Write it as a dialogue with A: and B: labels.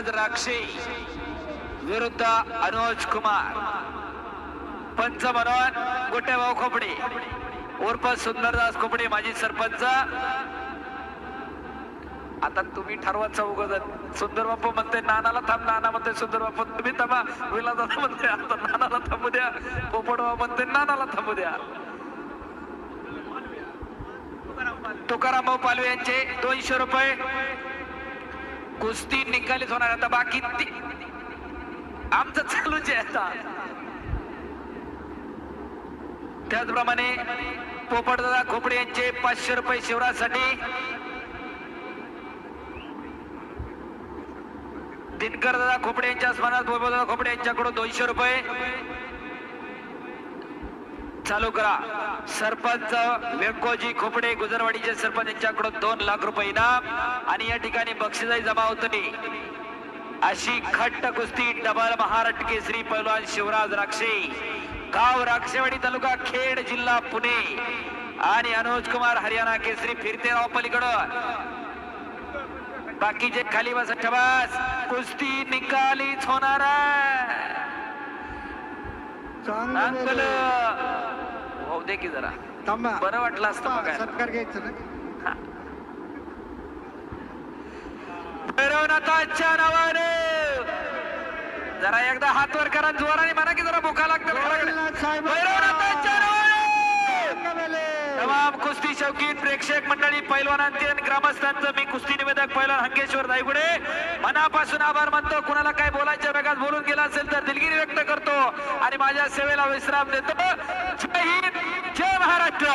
A: राक्षे विरुद्ध अनुज कुमार. पंच म्हणून गोटेभाऊ खोपडे उर्फ सुंदरदास खोपडे माजी सरपंच. आता तुम्ही ठरवा चौघजण. सुंदर बापू म्हणते नानाला थांब, नाना म्हणते सुंदर बापू तुम्ही थांबा, विलादादा म्हणते आता नानाला थांबू द्या, पोपटबाबा म्हणते नानाला थांबू द्या. तुकाराम भाऊ पालवे यांचे 200 रुपये. कुस्ती निकालीच होणार. आता बाकी आमचं चालूच आहे आता. त्याचप्रमाणे पोपटदादा खोपडे यांचे 500 रुपये शिवराजसाठी. दिनकर दादा खोपडे यांच्या स्मरणात पोपटदादा खोपडे यांच्याकडून 200 रुपये. चालू करा. सरपंच व्यंकोजी खोपडे गुजरवाडीचे सरपंच यांच्याकडून 2 लाख रुपये इनाम. आणि या ठिकाणी बक्षिसाही जमा होते. अशी खट्ट कुस्ती डबल महाराष्ट्र केसरी पैलवान शिवराज राक्षे, गाव राक्षेवाडी, तालुका खेड, जिल्हा पुणे. आणि अनुज कुमार हरियाणा केसरी फिरते राव पलीकडं. बाकीचे खाली बस ठबास. कुस्ती निकालीच होणार आहे. होऊ दे की जरा बरं वाटलं असतं बघा.
B: सत्कार घ्यायचं ना
A: भैरवनाथाच्या नावाने. जरा एकदा हात वर करा जोराने म्हणा की जरा भुका लागतं. भैरवनाथाच्या नावाने. तमाम कुस्ती शौकीन प्रेक्षक मंडळी, पैलवानांचे आणि ग्रामस्थांचं मी कुस्ती निवेदक पैलवान हंकेश्वर दायगुडे मनापासून आभार मानतो. कुणाला काय बोलायच्या वेगात बोलून गेला असेल तर दिलगिरी व्यक्त करतो आणि माझ्या सेवेला विश्राम देतो. जय हिंद, जय महाराष्ट्र.